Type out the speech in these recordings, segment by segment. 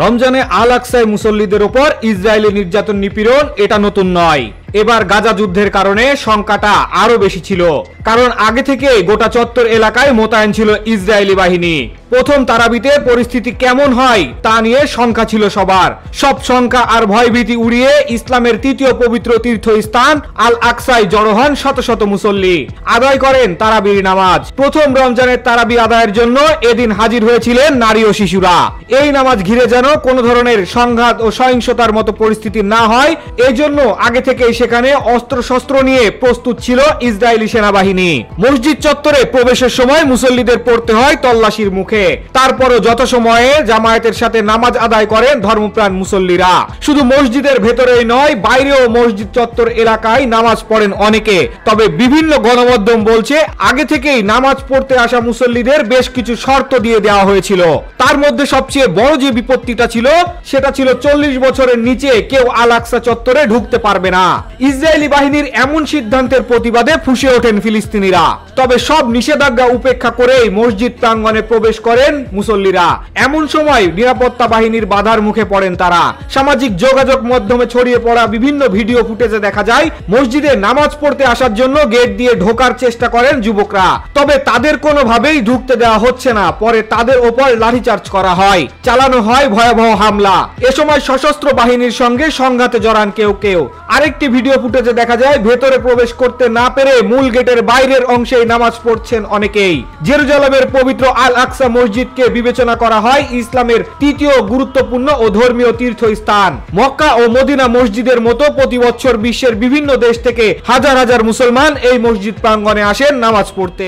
রমজানে আল আকসায় মুসল্লিদের উপর ইসরায়েলি নির্যাতন নিপীড়ন এটা নতুন নয়। এবার গাজা যুদ্ধের কারণে সংখ্যাটা আরো বেশি ছিল, কারণ আগে থেকে গোটা চত্বর এলাকায় মোতায়েন ছিল ইসরায়েলি বাহিনী। প্রথম তারাবিতে পরিস্থিতি কেমন হয় তা নিয়ে সংখ্যা ছিল সবার। সব সংখ্যা আর ভয়ভীতি উড়িয়ে ইসলামের তৃতীয় পবিত্র তীর্থস্থান আল আকসায় জড়ো হন শত শত মুসল্লি, আদায় করেন তারাবির নামাজ। প্রথম রমজানের তারাবি আদায়ের জন্য এদিন হাজির হয়েছিলেন নারী ও শিশুরা। এই নামাজ ঘিরে যেন কোনো ধরনের সংঘাত ও সহিংসতার মতো পরিস্থিতি না হয়, এই জন্য আগে থেকেই সেখানে অস্ত্রশস্ত্র নিয়ে প্রস্তুত ছিল ইসরায়েলি সেনাবাহিনী। মসজিদ চত্বরে প্রবেশের সময় মুসল্লিদের পড়তে হয় তল্লাশির মুখে। তারপরও যত সময়ে জামায়াতের সাথে নামাজ আদায় করেন ধর্মপ্রাণ মুসল্লিরা। শুধু মসজিদের ভেতরেই নয়, বাইরেও মসজিদ চত্বর এলাকায় নামাজ পড়েন অনেকে। তবে বিভিন্ন গণমাধ্যম বলছে আগে থেকেই নামাজ পড়তে আসা মুসল্লিদের বেশ কিছু শর্ত দিয়ে দেওয়া হয়েছিল। তার মধ্যে সবচেয়ে বড় যে বিপত্তিটা ছিল সেটা ছিল 40 বছরের নিচে কেউ আল আকসা চত্বরে ঢুকতে পারবে না। ইসরায়েলি বাহিনীর এমন সিদ্ধান্তের প্রতিবাদে ফুঁসে ওঠেন ফিলিস্তিনিরা। তবে সব নিষেধাজ্ঞা উপেক্ষা করেই মসজিদ প্রাঙ্গণে প্রবেশ করেন মুসল্লিরা। এমন সময় নিরাপত্তা বাহিনীর বাধার মুখে পড়েন তারা। সামাজিক যোগাযোগ মাধ্যমে ছড়িয়ে পড়া বিভিন্ন ভিডিও ফুটেজে দেখা যায় মসজিদে নামাজ পড়তে আসার জন্য গেট দিয়ে ঢোকার চেষ্টা করেন যুবকরা। তবে তাদের কোনোভাবেই ঢুকতে দেওয়া হচ্ছে না। পরে তাদের ওপর লাঠিচার্জ করা হয়, চালানো হয় ভয়াবহ হামলা। এ সময় সশস্ত্র বাহিনীর সঙ্গে সংঘাতে জড়ান কেউ কেউ। আরেকটি ভিডিও ফুটেজে দেখা যায় ভেতরে প্রবেশ করতে না পেরে মূল গেটের বাইরের অংশেই নামাজ পড়ছেন অনেকেই। জেরুজালেমের পবিত্র আল আকসা মসজিদকে বিবেচনা করা হয় ইসলামের তৃতীয় গুরুত্বপূর্ণ ও ধর্মীয় তীর্থস্থান। মক্কা ও মদিনা মসজিদের মতো প্রতি বছর বিশ্বের বিভিন্ন দেশ থেকে হাজার হাজার মুসলমান এই মসজিদ প্রাঙ্গণে আসেন নামাজ পড়তে।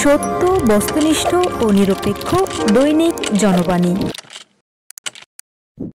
সত্য, বস্তুনিষ্ঠ ও নিরপেক্ষ দৈনিক জনবাণী।